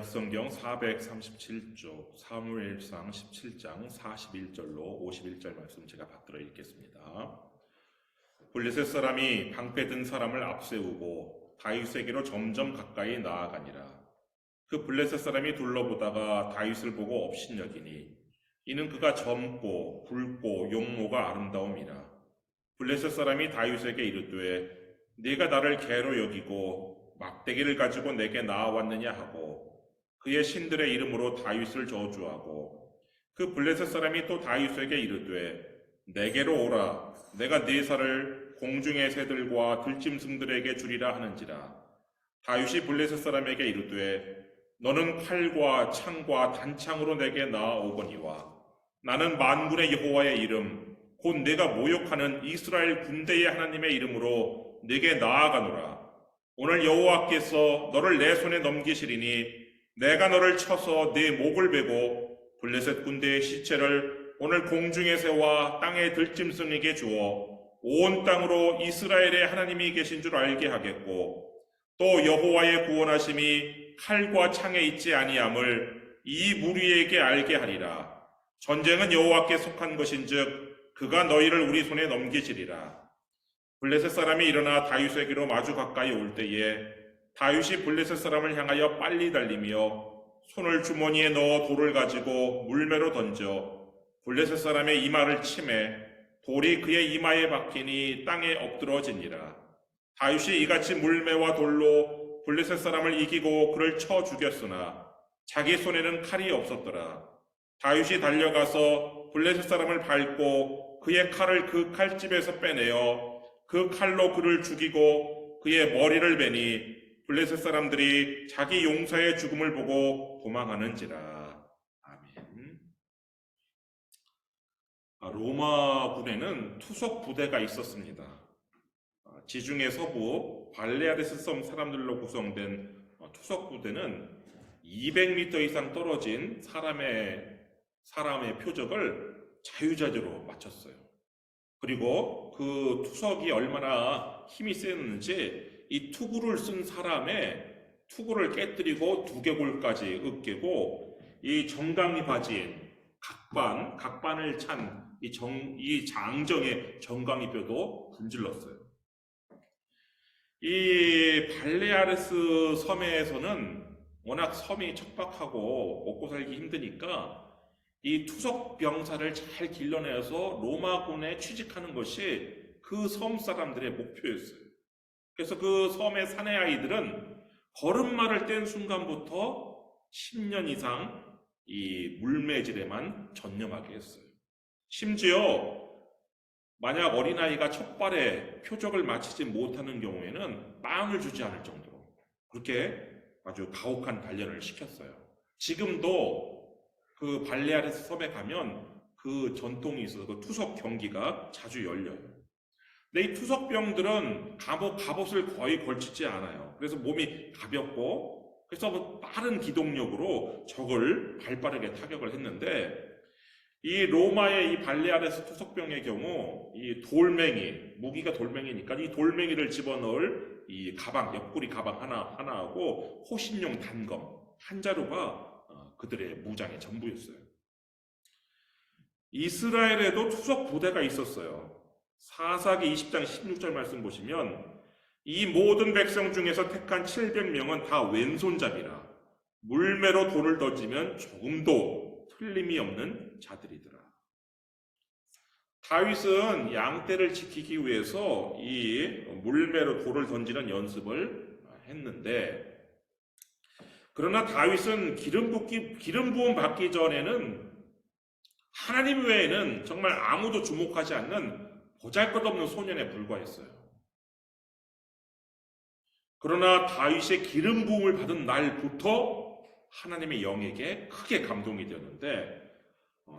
성경 437쪽 사무엘상 17장 41절로 51절 말씀 제가 받들어 읽겠습니다. 블레셋 사람이 방패 든 사람을 앞세우고 다윗에게로 점점 가까이 나아가니라. 그 블레셋 사람이 둘러보다가 다윗을 보고 업신여기니 이는 그가 젊고 굵고 용모가 아름다움이라. 블레셋 사람이 다윗에게 이르되 네가 나를 개로 여기고 막대기를 가지고 내게 나아왔느냐 하고 그의 신들의 이름으로 다윗을 저주하고 그 블레셋 사람이 또 다윗에게 이르되 내게로 오라. 내가 네 살을 공중의 새들과 들짐승들에게 주리라 하는지라. 다윗이 블레셋 사람에게 이르되 너는 칼과 창과 단창으로 내게 나아오거니와 나는 만군의 여호와의 이름 곧 내가 모욕하는 이스라엘 군대의 하나님의 이름으로 네게 나아가노라. 오늘 여호와께서 너를 내 손에 넘기시리니 내가 너를 쳐서 네 목을 베고 블레셋 군대의 시체를 오늘 공중의 새와 땅의 들짐승에게 주어 온 땅으로 이스라엘의 하나님이 계신 줄 알게 하겠고 또 여호와의 구원하심이 칼과 창에 있지 아니함을 이 무리에게 알게 하리라. 전쟁은 여호와께 속한 것인즉 그가 너희를 우리 손에 넘기시리라. 블레셋 사람이 일어나 다윗에게로 마주 가까이 올 때에 다윗이 블레셋 사람을 향하여 빨리 달리며 손을 주머니에 넣어 돌을 가지고 물매로 던져 블레셋 사람의 이마를 치매 돌이 그의 이마에 박히니 땅에 엎드러지니라. 다윗이 이같이 물매와 돌로 블레셋 사람을 이기고 그를 쳐 죽였으나 자기 손에는 칼이 없었더라. 다윗이 달려가서 블레셋 사람을 밟고 그의 칼을 그 칼집에서 빼내어 그 칼로 그를 죽이고 그의 머리를 베니 블레셋 사람들이 자기 용사의 죽음을 보고 도망하는지라. 아멘. 로마군에는 투석 부대가 있었습니다. 지중해 서부 발레아레스 섬 사람들로 구성된 투석 부대는 200m 이상 떨어진 사람의 표적을 자유자재로 맞췄어요. 그리고 그 투석이 얼마나 힘이 세는지 이 투구를 쓴 사람의 투구를 깨뜨리고 두개골까지 으깨고 이 정강이 바지인 각반을 찬 이 장정의 정강이 뼈도 분질렀어요. 이 발레아레스 섬에서는 워낙 섬이 척박하고 먹고 살기 힘드니까 이 투석 병사를 잘 길러내서 로마군에 취직하는 것이 그 섬 사람들의 목표였어요. 그래서 그 섬의 사내 아이들은 걸음마를 뗀 순간부터 10년 이상 이 물매질에만 전념하게 했어요. 심지어 만약 어린아이가 첫발에 표적을 마치지 못하는 경우에는 빵을 주지 않을 정도로 그렇게 아주 가혹한 단련을 시켰어요. 지금도 그 발레아레스 섬에 가면 그 전통이 있어서 그 투석 경기가 자주 열려요. 근데 이 투석병들은 갑옷을 거의 걸치지 않아요. 그래서 몸이 가볍고 그래서 빠른 기동력으로 적을 발빠르게 타격을 했는데 이 로마의 이 발레아레스 투석병의 경우 이 돌멩이, 무기가 돌멩이니까 이 돌멩이를 집어넣을 이 가방, 옆구리 가방 하나하고 호신용 단검 한 자루가 그들의 무장의 전부였어요. 이스라엘에도 투석 부대가 있었어요. 사사기 20장 16절 말씀 보시면 이 모든 백성 중에서 택한 700명은 다 왼손잡이라 물매로 돌을 던지면 조금도 틀림이 없는 자들이더라. 다윗은 양떼를 지키기 위해서 이 물매로 돌을 던지는 연습을 했는데 그러나 다윗은 기름 부음 받기 전에는 하나님 외에는 정말 아무도 주목하지 않는 보잘것없는 소년에 불과했어요. 그러나 다윗의 기름 부음을 받은 날부터 하나님의 영에게 크게 감동이 되었는데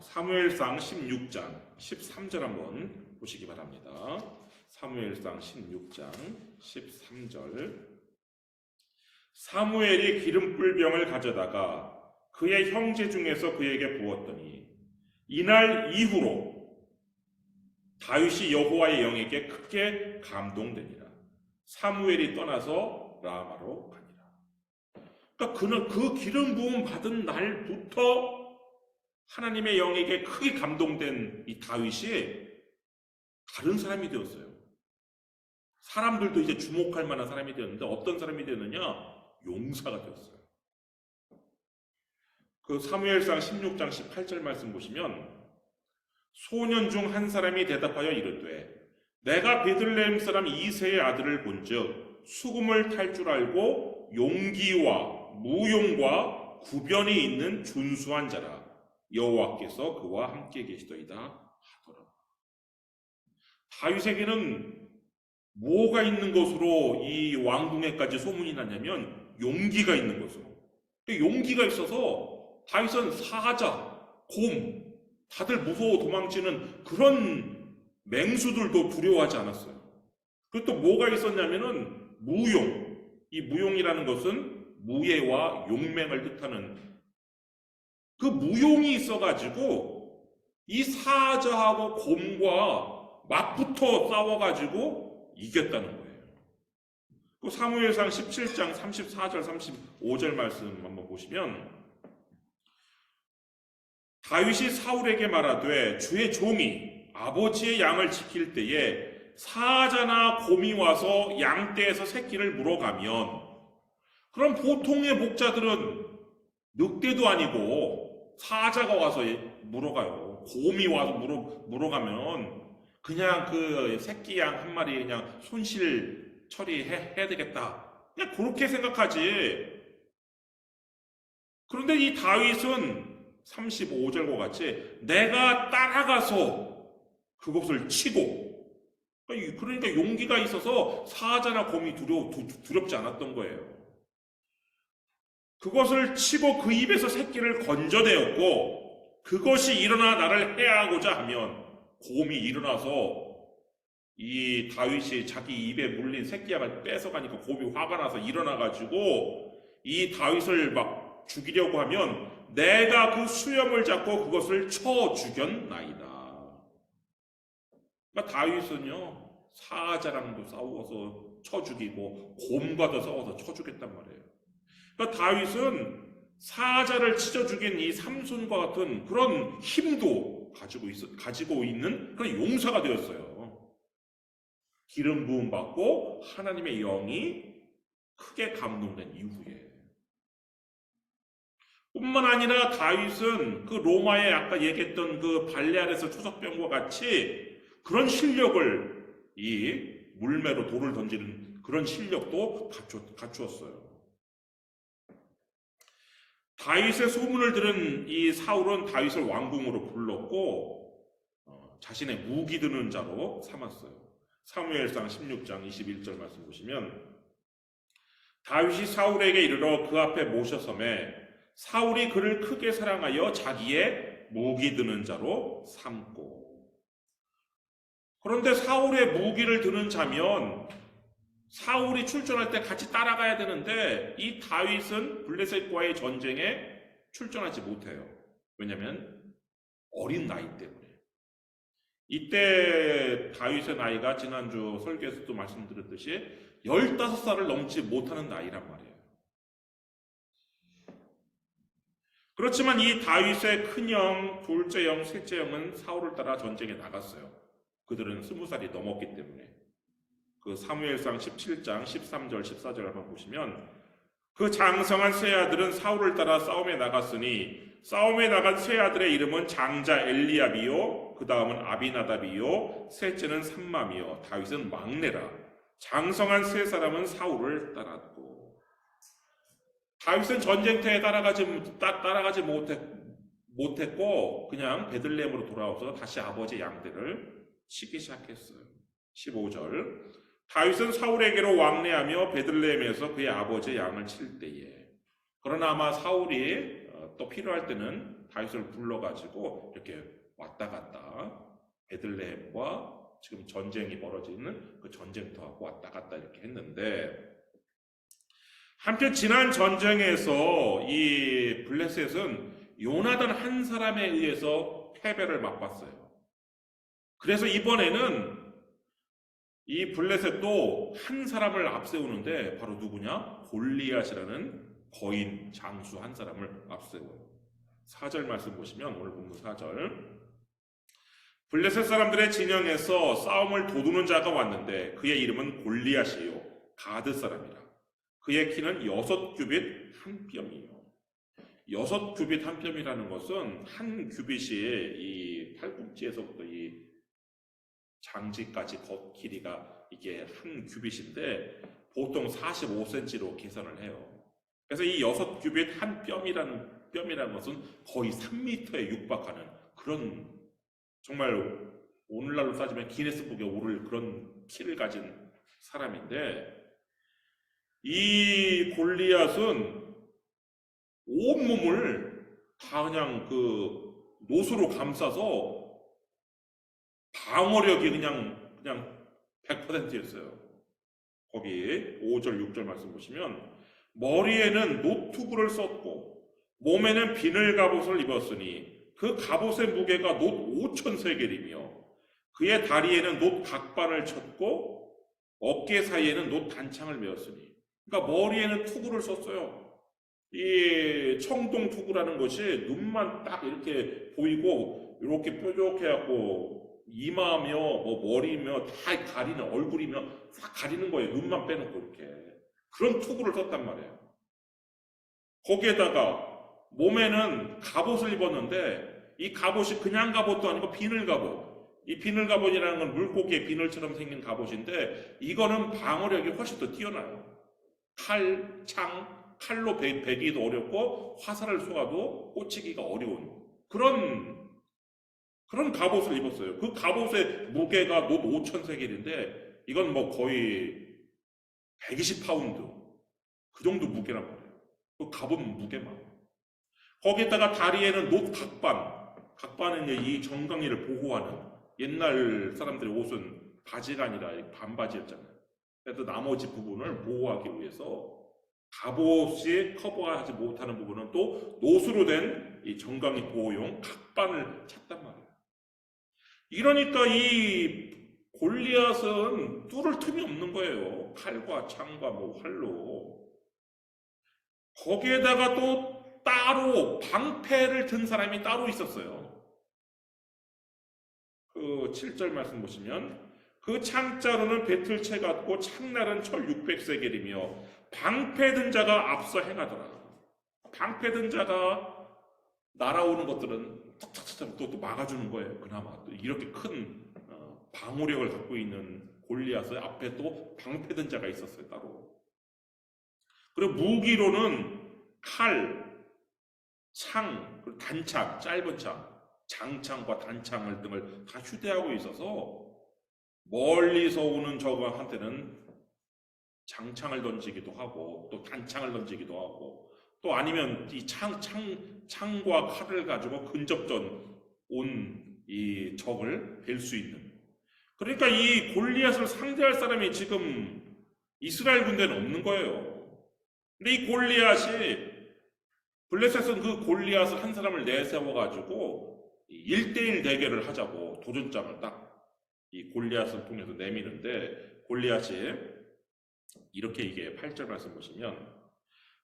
사무엘상 16장 13절 한번 보시기 바랍니다. 사무엘상 16장 13절 사무엘이 기름불병을 가져다가 그의 형제 중에서 그에게 부었더니 이날 이후로 다윗이 여호와의 영에게 크게 감동되니라. 사무엘이 떠나서 라마로 가니라. 그러니까 그 기름 부음 받은 날부터 하나님의 영에게 크게 감동된 이 다윗이 다른 사람이 되었어요. 사람들도 이제 주목할 만한 사람이 되었는데 어떤 사람이 되느냐? 용사가 되었어요. 그 사무엘상 16장 18절 말씀 보시면 소년 중 한 사람이 대답하여 이르되 내가 베들레헴 사람 이새의 아들을 본즉 수금을 탈 줄 알고 용기와 무용과 구변이 있는 준수한 자라 여호와께서 그와 함께 계시더이다 하더라. 다윗에게는 뭐가 있는 것으로 이 왕궁에까지 소문이 났냐면 용기가 있는 것으로. 용기가 있어서 다윗은 사자, 곰 다들 무서워 도망치는 그런 맹수들도 두려워하지 않았어요. 그리고 또 뭐가 있었냐면은 무용. 이 무용이라는 것은 무예와 용맹을 뜻하는 그 무용이 있어가지고 이 사자하고 곰과 맞붙어 싸워가지고 이겼다는 거예요. 그 사무엘상 17장 34절 35절 말씀 한번 보시면 다윗이 사울에게 말하되 주의 종이 아버지의 양을 지킬 때에 사자나 곰이 와서 양떼에서 새끼를 물어가면 그럼 보통의 목자들은 늑대도 아니고 사자가 와서 물어가요. 곰이 와서 물어가면 그냥 그 새끼 양 한 마리 그냥 손실 처리해야 되겠다. 그냥 그렇게 생각하지. 그런데 이 다윗은 35절과 같이 내가 따라가서 그것을 치고 그러니까 용기가 있어서 사자나 곰이 두렵지 않았던 거예요. 그것을 치고 그 입에서 새끼를 건져내었고 그것이 일어나 나를 해하고자 하면 곰이 일어나서 이 다윗이 자기 입에 물린 새끼양을 뺏어가니까 곰이 화가 나서 일어나가지고 이 다윗을 막 죽이려고 하면 내가 그 수염을 잡고 그것을 쳐 죽였나이다. 그러니까 다윗은요 사자랑도 싸워서 쳐 죽이고 곰과도 싸워서 쳐 죽였단 말이에요. 그러니까 다윗은 사자를 찢어 죽인 이 삼손과 같은 그런 힘도 가지고 있는 그런 용사가 되었어요. 기름 부음 받고 하나님의 영이 크게 감동된 이후에 뿐만 아니라 다윗은 그 로마에 아까 얘기했던 그 발레안에서 추석병과 같이 그런 실력을 이 물매로 돌을 던지는 그런 실력도 갖추었어요. 다윗의 소문을 들은 이 사울은 다윗을 왕궁으로 불렀고 자신의 무기 드는 자로 삼았어요. 사무엘상 16장 21절 말씀 보시면 다윗이 사울에게 이르러 그 앞에 모셔서매 사울이 그를 크게 사랑하여 자기의 무기 드는 자로 삼고. 그런데 사울의 무기를 드는 자면 사울이 출전할 때 같이 따라가야 되는데 이 다윗은 블레셋과의 전쟁에 출전하지 못해요. 왜냐하면 어린 나이 때문에. 이때 다윗의 나이가 지난주 설교에서도 말씀드렸듯이 15살을 넘지 못하는 나이란 말이에요. 그렇지만 이 다윗의 큰형, 둘째형, 셋째형은 사울을 따라 전쟁에 나갔어요. 그들은 20살이 넘었기 때문에. 그 사무엘상 17장 13절 14절 한번 보시면 그 장성한 세 아들은 사울을 따라 싸움에 나갔으니 싸움에 나간 세 아들의 이름은 장자 엘리압이요 그 다음은 아비나답이요 셋째는 삼맘이요 다윗은 막내라. 장성한 세 사람은 사울을 따랐고 다윗은 전쟁터에 따라가지 못했고 그냥 베들레헴으로 돌아와서 다시 아버지의 양떼를 치기 시작했어요. 15절 다윗은 사울에게로 왕래하며 베들레헴에서 그의 아버지의 양을 칠 때에 그러나 아마 사울이 또 필요할 때는 다윗을 불러가지고 이렇게 왔다 갔다 베들레헴과 지금 전쟁이 벌어지는 그 전쟁터하고 왔다 갔다 이렇게 했는데 한편 지난 전쟁에서 이 블레셋은 요나단 한 사람에 의해서 패배를 맛봤어요. 그래서 이번에는 이 블레셋도 한 사람을 앞세우는데 바로 누구냐? 골리앗이라는 거인 장수 한 사람을 앞세워요. 4절 말씀 보시면 오늘 본문 4절, 블레셋 사람들의 진영에서 싸움을 도두는 자가 왔는데 그의 이름은 골리앗이요 가드 사람이라. 그의 키는 6규빗 한 뼘이요. 6규빗 한 뼘이라는 것은 한 규빗이 이 팔꿈치에서부터 이 장지까지 길이가 이게 한 규빗인데 보통 45cm로 계산을 해요. 그래서 이 6규빗 한 뼘이라는 것은 거의 3m에 육박하는 그런, 정말 오늘날로 따지면 기네스북에 오를 그런 키를 가진 사람인데, 이 골리앗은 온몸을 다 그냥 그 노수로 감싸서 방어력이 그냥 100%였어요. 거기 5절 6절 말씀 보시면, 머리에는 노투구를 썼고 몸에는 비늘 갑옷을 입었으니 그 갑옷의 무게가 놋 5,000세겔이며 그의 다리에는 놋 각반을 쳤고 어깨 사이에는 놋 단창을 메었으니, 그러니까 머리에는 투구를 썼어요. 이 청동 투구라는 것이 눈만 딱 이렇게 보이고 이렇게 뾰족해갖고 이마며 뭐 머리며 다 가리는, 얼굴이며 싹 가리는 거예요. 눈만 빼놓고 이렇게. 그런 투구를 썼단 말이에요. 거기에다가 몸에는 갑옷을 입었는데 이 갑옷이 그냥 갑옷도 아니고 비늘 갑옷. 이 비늘 갑옷이라는 건 물고기의 비늘처럼 생긴 갑옷인데 이거는 방어력이 훨씬 더 뛰어나요. 칼, 창, 칼로 베기도 어렵고 화살을 쏘아도 꽂히기가 어려운 그런 갑옷을 입었어요. 그 갑옷의 무게가 놋 5,000세겔인데 이건 뭐 거의 120파운드 그 정도 무게란 말이에요. 그 갑옷 무게만. 거기에다가 다리에는 놋 각반은 이제 이 정강이를 보호하는, 옛날 사람들의 옷은 바지가 아니라 반바지였잖아요. 그래서 나머지 부분을 보호하기 위해서 갑옷이 커버하지 못하는 부분은 또 놋으로 된 이 정강이 보호용 각반을 찼단 말이에요. 이러니까 이 골리앗은 뚫을 틈이 없는 거예요. 칼과 창과 뭐 활로. 거기에다가 또 따로 방패를 든 사람이 따로 있었어요. 그 7절 말씀 보시면 그 창자로는 배틀채 같고 창날은 철 600세겔이며 방패 든 자가 앞서 행하더라. 방패 든 자가 날아오는 것들은 탁탁탁 또 막아주는 거예요. 그나마 또 이렇게 큰 방어력을 갖고 있는 골리앗의 앞에 또 방패 든 자가 있었어요. 따로. 그리고 무기로는 칼, 창, 단창, 짧은 창, 장창과 단창을 등을 다 휴대하고 있어서 멀리서 오는 적한테는 장창을 던지기도 하고 또 단창을 던지기도 하고 또 아니면 이 창과 칼을 가지고 근접전 온 이 적을 뵐 수 있는. 그러니까 이 골리앗을 상대할 사람이 지금 이스라엘 군대는 없는 거예요. 근데 이 골리앗이, 블레셋은 그 골리앗을 한 사람을 내세워가지고 1대1 대결을 하자고 도전장을 딱 이 골리앗을 통해서 내미는데, 골리앗이 이렇게 이게 8절 말씀 보시면,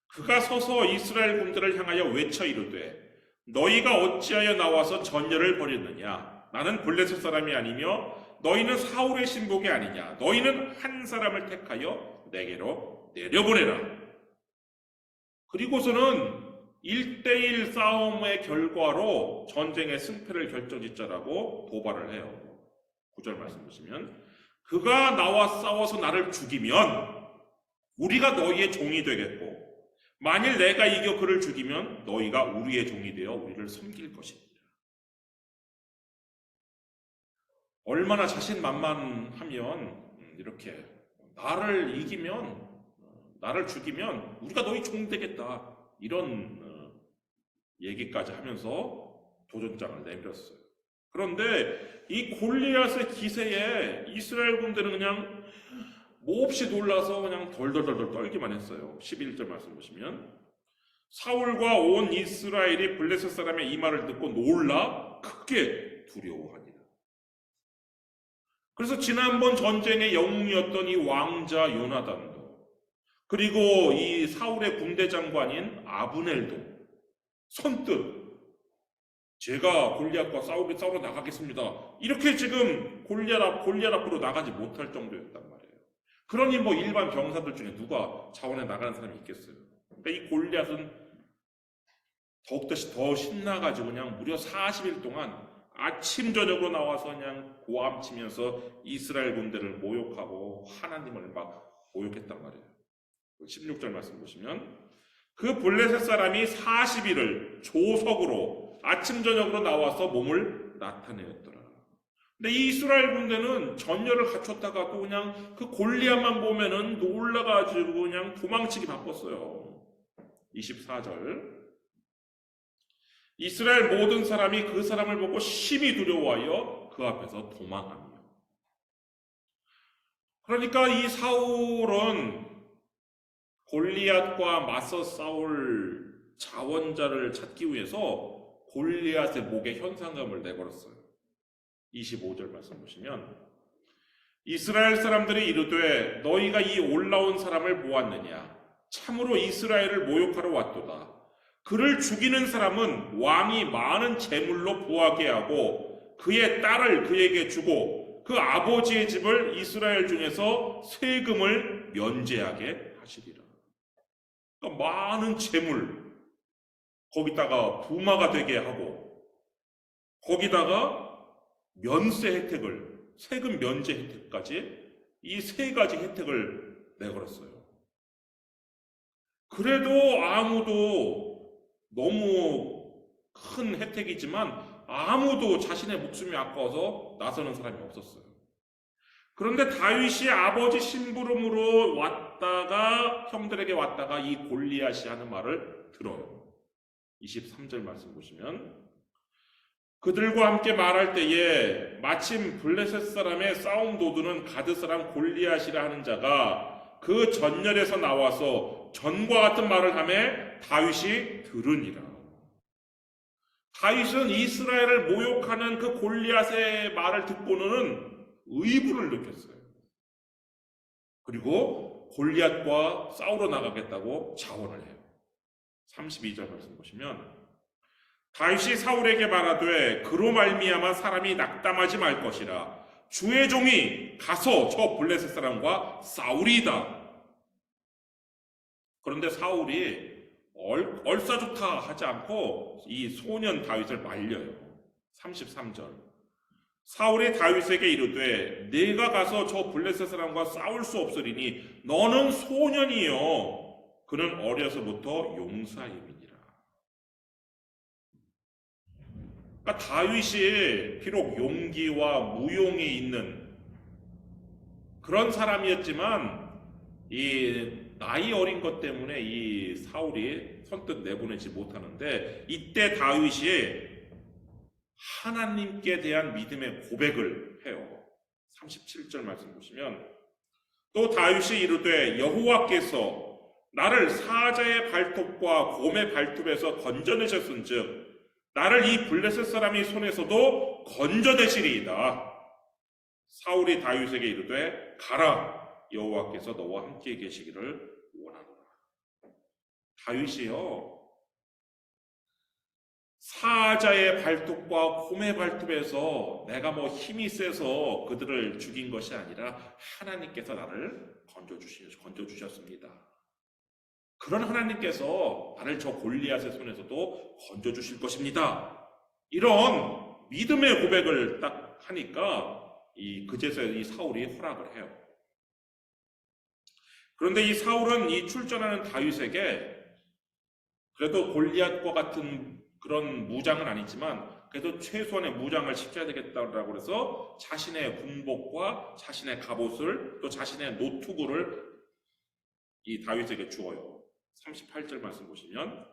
그가 서서 이스라엘 군대를 향하여 외쳐 이르되 너희가 어찌하여 나와서 전열을 벌였느냐? 나는 블레셋 사람이 아니며 너희는 사울의 신복이 아니냐? 너희는 한 사람을 택하여 내게로 내려보내라. 그리고서는 1대1 싸움의 결과로 전쟁의 승패를 결정짓자라고 도발을 해요. 9절 말씀 보시면 그가 나와 싸워서 나를 죽이면 우리가 너희의 종이 되겠고 만일 내가 이겨 그를 죽이면 너희가 우리의 종이 되어 우리를 섬길 것입니다. 얼마나 자신만만하면 이렇게 나를 이기면, 나를 죽이면 우리가 너희 종 되겠다, 이런 얘기까지 하면서 도전장을 내밀었어요. 그런데 이 골리앗의 기세에 이스라엘 군대는 그냥 몹시 놀라서 그냥 덜덜덜 떨기만 했어요. 11절 말씀 보시면 사울과 온 이스라엘이 블레셋 사람의 이 말을 듣고 놀라 크게 두려워하니라. 그래서 지난번 전쟁의 영웅이었던 이 왕자 요나단도 그리고 이 사울의 군대 장관인 아브넬도 선뜻 제가 골리앗과 싸우러 나가겠습니다. 이렇게 지금 골리앗 앞으로 나가지 못할 정도였단 말이에요. 그러니 뭐 일반 병사들 중에 누가 자원에 나가는 사람이 있겠어요. 그러니까 이 골리앗은 더욱더 더 신나가지고 그냥 무려 40일 동안 아침 저녁으로 나와서 그냥 고함치면서 이스라엘 군대를 모욕하고 하나님을 막 모욕했단 말이에요. 16절 말씀 보시면 그 블레셋 사람이 40일을 조석으로 아침 저녁으로 나와서 몸을 나타내었더라. 근데 이 이스라엘 군대는 전열을 갖췄다가도 그냥 그 골리앗만 보면은 놀라가지고 그냥 도망치기 바빴어요. 24절 이스라엘 모든 사람이 그 사람을 보고 심히 두려워하여 그 앞에서 도망하며. 그러니까 이 사울은 골리앗과 맞서 싸울 자원자를 찾기 위해서 골리앗의 목에 현상금을 내걸었어요. 25절 말씀 보시면 이스라엘 사람들이 이르되 너희가 이 올라온 사람을 보았느냐? 참으로 이스라엘을 모욕하러 왔도다. 그를 죽이는 사람은 왕이 많은 재물로 보하게 하고 그의 딸을 그에게 주고 그 아버지의 집을 이스라엘 중에서 세금을 면제하게 하시리라. 그러니까 많은 재물 거기다가 부마가 되게 하고 거기다가 면세 혜택을 세금 면제 혜택까지 이 세 가지 혜택을 내걸었어요. 그래도 아무도 너무 큰 혜택이지만 아무도 자신의 목숨이 아까워서 나서는 사람이 없었어요. 그런데 다윗이 아버지 심부름으로 왔다가 형들에게 왔다가 이 골리앗이 하는 말을 들어요. 23절 말씀 보시면 그들과 함께 말할 때에 마침 블레셋 사람의 싸움 도두는 가드 사람 골리앗이라 하는 자가 그 전열에서 나와서 전과 같은 말을 하매 다윗이 들으니라. 다윗은 이스라엘을 모욕하는 그 골리앗의 말을 듣고는 의분을 느꼈어요. 그리고 골리앗과 싸우러 나가겠다고 자원을 해요. 32절 말씀 보시면 다윗이 사울에게 말하되 그로 말미암아 사람이 낙담하지 말 것이라 주의 종이 가서 저 블레셋 사람과 싸우리이다. 그런데 사울이 얼싸좋다 하지 않고 이 소년 다윗을 말려요. 33절 사울이 다윗에게 이르되 네가 가서 저 블레셋 사람과 싸울 수 없으리니 너는 소년이요 그는 어려서부터 용사임이니라. 그러니까 다윗이 비록 용기와 무용이 있는 그런 사람이었지만 이 나이 어린 것 때문에 이 사울이 선뜻 내보내지 못하는데 이때 다윗이 하나님께 대한 믿음의 고백을 해요. 37절 말씀 보시면 또 다윗이 이르되 여호와께서 나를 사자의 발톱과 곰의 발톱에서 건져내셨은즉 나를 이 블레셋 사람의 손에서도 건져내시리이다. 사울이 다윗에게 이르되 가라 여호와께서 너와 함께 계시기를 원하노라. 다윗이요 사자의 발톱과 곰의 발톱에서 내가 뭐 힘이 세서 그들을 죽인 것이 아니라 하나님께서 나를 건져주셨습니다. 그런 하나님께서 나를 저 골리앗의 손에서도 건져주실 것입니다. 이런 믿음의 고백을 딱 하니까 그제서야 이 사울이 허락을 해요. 그런데 이 사울은 이 출전하는 다윗에게 그래도 골리앗과 같은 그런 무장은 아니지만 그래도 최소한의 무장을 시켜야 되겠다고 해서 자신의 군복과 자신의 갑옷을 또 자신의 노투구를 이 다윗에게 주어요. 38절 말씀 보시면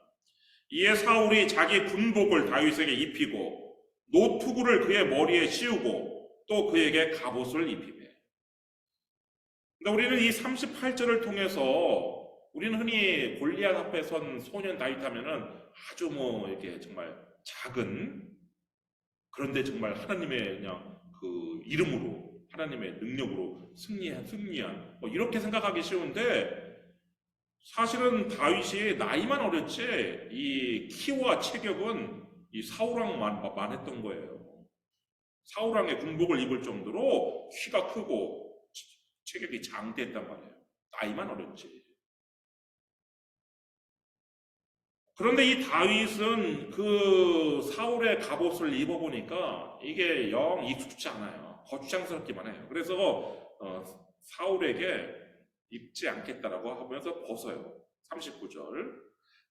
이에 사울이 자기 군복을 다윗에게 입히고 노투구를 그의 머리에 씌우고 또 그에게 갑옷을 입히매. 근데 우리는 이 38절을 통해서 우리는 흔히 골리앗 앞에 선 소년 다윗 하면은 아주 뭐 이렇게 정말 작은 그런데 정말 하나님의 그냥 그 이름으로 하나님의 능력으로 승리한 뭐 이렇게 생각하기 쉬운데 사실은 다윗이 나이만 어렸지 이 키와 체격은 이 사울왕만 했던 거예요. 사울왕의 군복을 입을 정도로 키가 크고 체격이 장대했단 말이에요. 나이만 어렸지. 그런데 이 다윗은 그 사울의 갑옷을 입어보니까 이게 영 익숙치 않아요. 거추장스럽기만 해요. 그래서 사울에게 입지 않겠다라고 하면서 벗어요. 39절.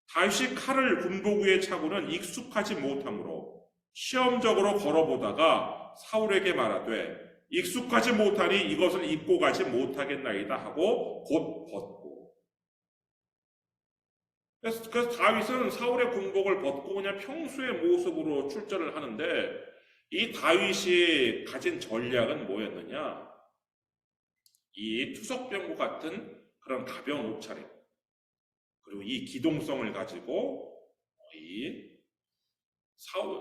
다윗이 칼을 군복 위에 차고는 익숙하지 못하므로 시험적으로 걸어보다가 사울에게 말하되 익숙하지 못하니 이것을 입고 가지 못하겠나이다 하고 곧 벗고. 그래서 다윗은 사울의 군복을 벗고 그냥 평소의 모습으로 출전을 하는데 이 다윗이 가진 전략은 뭐였느냐? 이 투석병과 같은 그런 가벼운 옷차림, 그리고 이 기동성을 가지고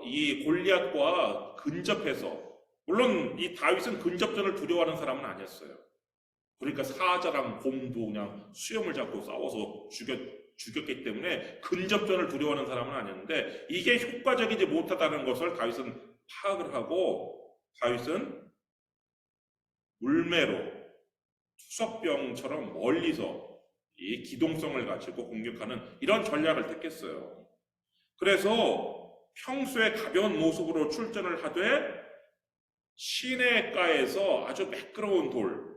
이 골리앗과 근접해서, 물론 이 다윗은 근접전을 두려워하는 사람은 아니었어요. 그러니까 사자랑 곰도 그냥 수염을 잡고 싸워서 죽였기 때문에 근접전을 두려워하는 사람은 아니었는데 이게 효과적이지 못하다는 것을 다윗은 파악을 하고 다윗은 물매로 투석병처럼 멀리서 이 기동성을 가지고 공격하는 이런 전략을 택했어요. 그래서 평소에 가벼운 모습으로 출전을 하되 시내가에서 아주 매끄러운 돌,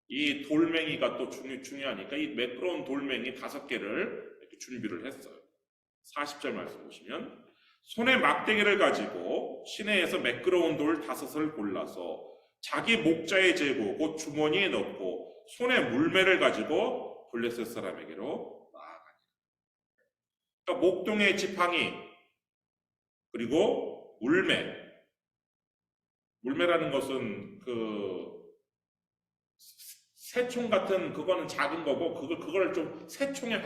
이 돌멩이가 또 중요하니까 이 매끄러운 돌멩이 5개를 이렇게 준비를 했어요. 40절 말씀 보시면 손에 막대기를 가지고 시내에서 매끄러운 돌 5을 골라서 자기 목자에 재고 곧 주머니에 넣고 손에 물매를 가지고 블레셋 사람에게로 나아가니라. 그러니까 목동의 지팡이 그리고 물매라는 것은 그 새총 같은 그거는 작은 거고 그걸 좀 새총의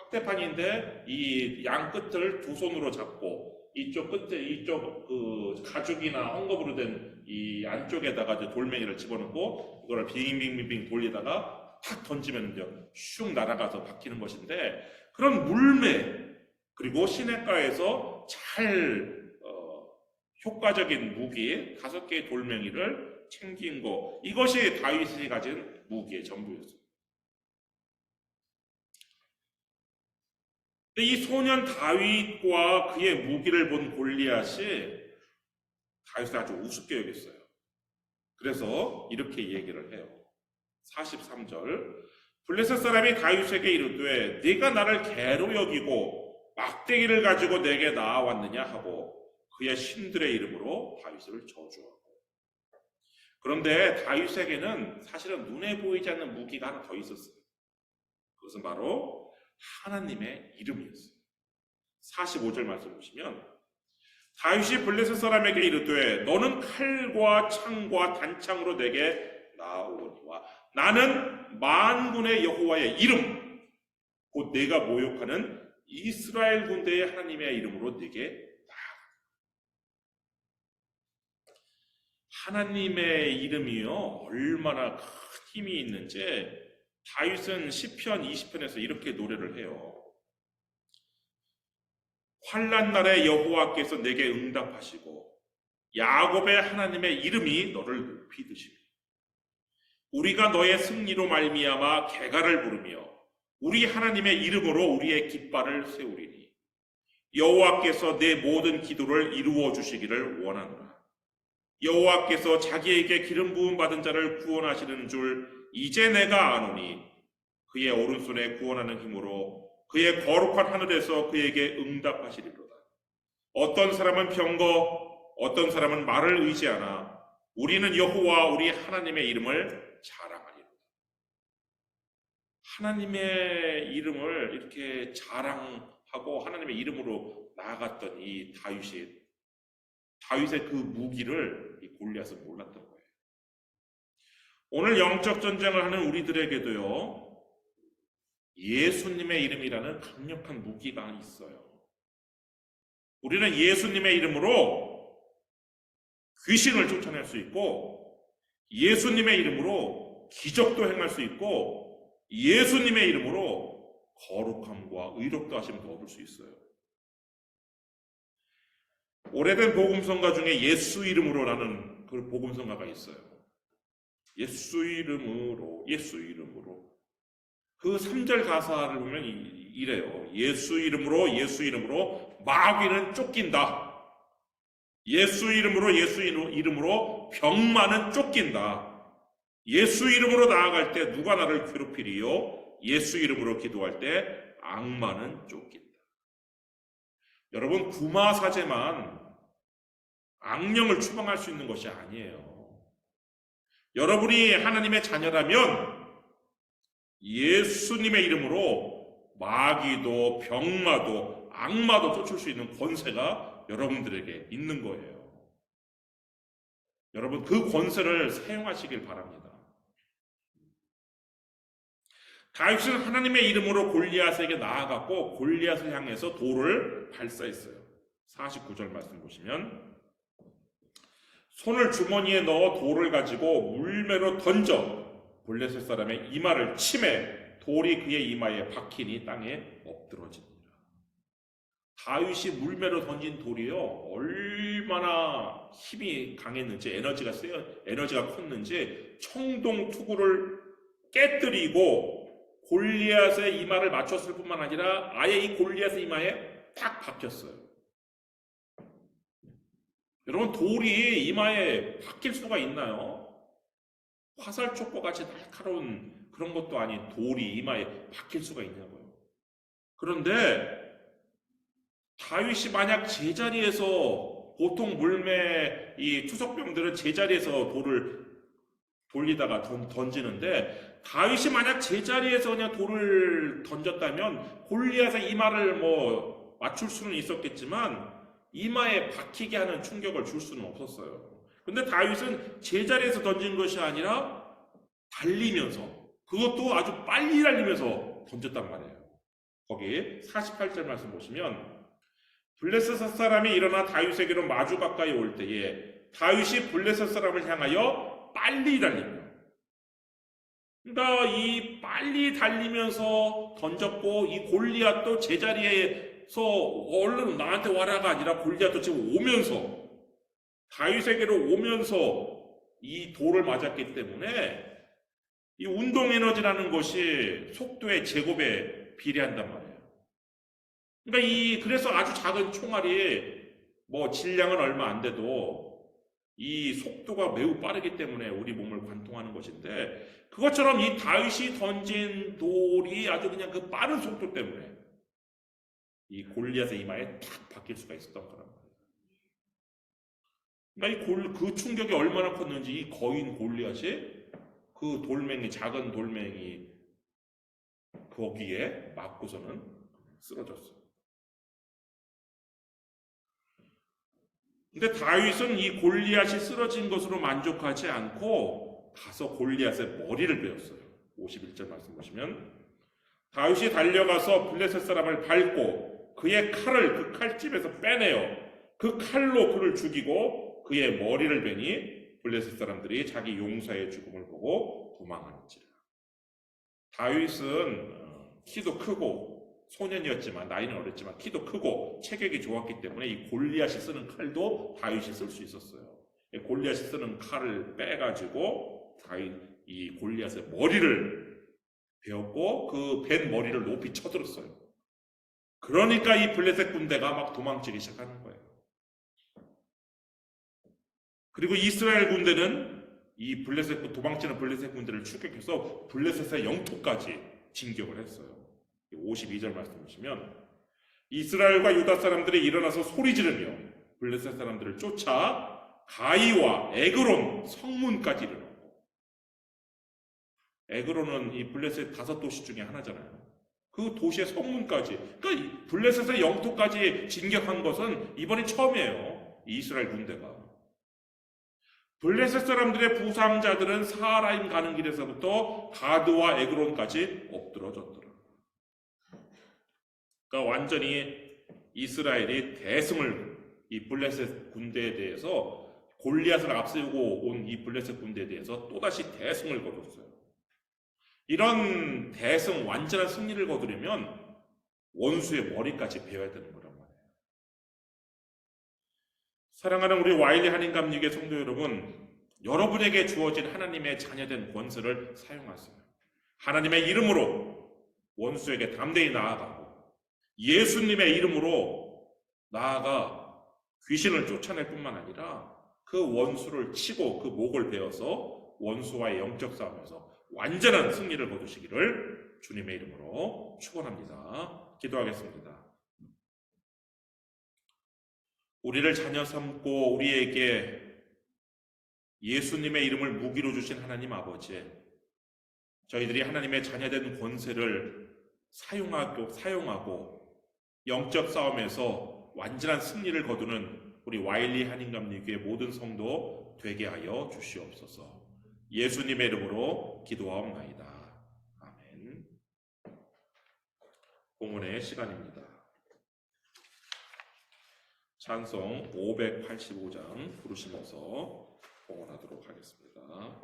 확대판인데 이 양 끝을 2손으로 잡고 이쪽 그 가죽이나 헝겊으로 된 이 안쪽에다가 이제 돌멩이를 집어넣고 이거를 빙빙빙빙 돌리다가 탁 던지면 이제 슉 날아가서 박히는 것인데, 그런 물매 그리고 시냇가에서 잘 효과적인 무기 5개의 돌멩이를 챙긴 거, 이것이 다윗이 가진 무기의 전부였습니다. 이 소년 다윗과 그의 무기를 본 골리앗이 다윗을 아주 우습게 여겼어요. 그래서 이렇게 얘기를 해요. 43절. 블레셋 사람이 다윗에게 이르되 네가 나를 개로 여기고 막대기를 가지고 내게 나아왔느냐 하고 그의 신들의 이름으로 다윗을 저주하고. 그런데 다윗에게는 사실은 눈에 보이지 않는 무기가 하나 더 있었어요. 그것은 바로 하나님의 이름이었어요. 45절 말씀 보시면 다윗이 블레셋 사람에게 이르되 너는 칼과 창과 단창으로 내게 나오거니와 나는 만군의 여호와의 이름 곧 내가 모욕하는 이스라엘 군대의 하나님의 이름으로 네게 나아가리라. 하나님의 이름이요 얼마나 큰 힘이 있는지 다윗은 시편 20편에서 이렇게 노래를 해요. 환난 날에 여호와께서 내게 응답하시고 야곱의 하나님의 이름이 너를 높이 드시며 우리가 너의 승리로 말미암아 개가를 부르며 우리 하나님의 이름으로 우리의 깃발을 세우리니 여호와께서 내 모든 기도를 이루어 주시기를 원하노라. 여호와께서 자기에게 기름 부음 받은 자를 구원하시는 줄 이제 내가 아노니 그의 오른손에 구원하는 힘으로 그의 거룩한 하늘에서 그에게 응답하시리로다. 어떤 사람은 병거, 어떤 사람은 말을 의지하나 우리는 여호와 우리 하나님의 이름을 자랑하리로다. 하나님의 이름을 이렇게 자랑하고 하나님의 이름으로 나아갔던 이 다윗의 그 무기를 이 골리앗은 몰랐던 거예요. 오늘 영적 전쟁을 하는 우리들에게도요, 예수님의 이름이라는 강력한 무기가 있어요. 우리는 예수님의 이름으로 귀신을 쫓아낼 수 있고 예수님의 이름으로 기적도 행할 수 있고 예수님의 이름으로 거룩함과 의롭다 하심도 얻을 수 있어요. 오래된 복음성가 중에 예수 이름으로라는 그 복음성가가 있어요. 예수 이름으로, 예수 이름으로. 그 3절 가사를 보면 이래요. 예수 이름으로 마귀는 쫓긴다. 예수 이름으로 병마는 쫓긴다. 예수 이름으로 나아갈 때 누가 나를 괴롭히리요? 예수 이름으로 기도할 때 악마는 쫓긴다. 여러분, 구마사제만 악령을 추방할 수 있는 것이 아니에요. 여러분이 하나님의 자녀라면 예수님의 이름으로 마귀도 병마도 악마도 쫓을 수 있는 권세가 여러분들에게 있는 거예요. 여러분, 그 권세를 사용하시길 바랍니다. 다윗은 하나님의 이름으로 골리앗에게 나아갔고 골리앗을 향해서 돌을 발사했어요. 49절 말씀 보시면 손을 주머니에 넣어 돌을 가지고 물매로 던져 블레셋 사람의 이마를 치매 돌이 그의 이마에 박히니 땅에 엎드러지니라. 다윗이 물매로 던진 돌이요, 얼마나 힘이 강했는지 에너지가 컸는지 청동 투구를 깨뜨리고 골리앗의 이마를 맞췄을 뿐만 아니라 아예 이 골리앗의 이마에 딱 박혔어요. 여러분, 돌이 이마에 박힐 수가 있나요? 화살촉과 같이 날카로운 그런 것도 아닌 돌이 이마에 박힐 수가 있냐고요. 그런데 다윗이 만약 제자리에서, 보통 물매 이 투석병들은 제자리에서 돌을 돌리다가 던지는데, 다윗이 만약 제자리에서 그냥 돌을 던졌다면 골리앗의 이마를 맞출 수는 있었겠지만 이마에 박히게 하는 충격을 줄 수는 없었어요. 근데 다윗은 제자리에서 던진 것이 아니라 달리면서, 그것도 아주 빨리 달리면서 던졌단 말이에요. 거기 48절 말씀 보시면 블레셋 사람이 일어나 다윗에게로 마주 가까이 올 때에 다윗이 블레셋 사람을 향하여 빨리 달리며, 그러니까 이 빨리 달리면서 던졌고, 이 골리앗도 제자리에서 얼른 나한테 와라가 아니라 골리앗도 지금 오면서, 다윗에게로 오면서 이 돌을 맞았기 때문에 이 운동 에너지라는 것이 속도의 제곱에 비례한단 말이에요. 그러니까 그래서 아주 작은 총알이 질량은 얼마 안 돼도 이 속도가 매우 빠르기 때문에 우리 몸을 관통하는 것인데, 그것처럼 이 다윗이 던진 돌이 아주 그냥 그 빠른 속도 때문에 이 골리앗의 이마에 탁 박힐 수가 있었던 거란 말이에요. 그러니까 그 충격이 얼마나 컸는지 이 거인 골리앗이 그 돌멩이, 작은 돌멩이 거기에 맞고서는 쓰러졌어요. 근데 다윗은 이 골리앗이 쓰러진 것으로 만족하지 않고 가서 골리앗의 머리를 베었어요. 51절 말씀 보시면 다윗이 달려가서 블레셋 사람을 밟고 그의 칼을 그 칼집에서 빼내어 그 칼로 그를 죽이고 그의 머리를 베니 블레셋 사람들이 자기 용사의 죽음을 보고 도망하는지라. 다윗은 키도 크고 소년이었지만, 나이는 어렸지만 키도 크고 체격이 좋았기 때문에 이 골리앗이 쓰는 칼도 다윗이 쓸 수 있었어요. 골리앗이 쓰는 칼을 빼가지고 이 골리앗의 머리를 베었고 그 벤 머리를 높이 쳐들었어요. 그러니까 이 블레셋 군대가 막 도망치기 시작하는 거예요. 그리고 이스라엘 군대는 이 도망치는 블레셋 군대를 추격해서 블레셋의 영토까지 진격을 했어요. 52절 말씀 보시면 이스라엘과 유다 사람들이 일어나서 소리 지르며 블레셋 사람들을 쫓아 가이와 에그론 성문까지 이르렀고, 에그론은 이 블레셋 5도시 중에 하나잖아요. 그 도시의 성문까지, 그러니까 이 블레셋의 영토까지 진격한 것은 이번이 처음이에요. 이 이스라엘 군대가. 블레셋 사람들의 부상자들은 사하라임 가는 길에서부터 가드와 에그론까지 엎드러졌더라. 그러니까 완전히 이스라엘이 대승을, 이 블레셋 군대에 대해서, 골리앗을 앞세우고 온 이 블레셋 군대에 대해서 또다시 대승을 거뒀어요. 이런 대승 완전한 승리를 거두려면 원수의 머리까지 베어야 되는 거란 말이에요. 사랑하는 우리 와일리 한인감리교회 성도 여러분, 여러분에게 주어진 하나님의 자녀된 권세를 사용하세요. 하나님의 이름으로 원수에게 담대히 나아가고 예수님의 이름으로 나아가 귀신을 쫓아낼 뿐만 아니라 그 원수를 치고 그 목을 베어서 원수와의 영적 싸움에서 완전한 승리를 거두시기를 주님의 이름으로 축원합니다. 기도하겠습니다. 우리를 자녀 삼고 우리에게 예수님의 이름을 무기로 주신 하나님 아버지, 저희들이 하나님의 자녀된 권세를 사용하고 영적 싸움에서 완전한 승리를 거두는 우리 와일리 한인감리교회 모든 성도 되게 하여 주시옵소서. 예수님의 이름으로 기도하옵나이다. 아멘. 공헌의 시간입니다. 찬송 585장 부르시면서 공헌하도록 하겠습니다.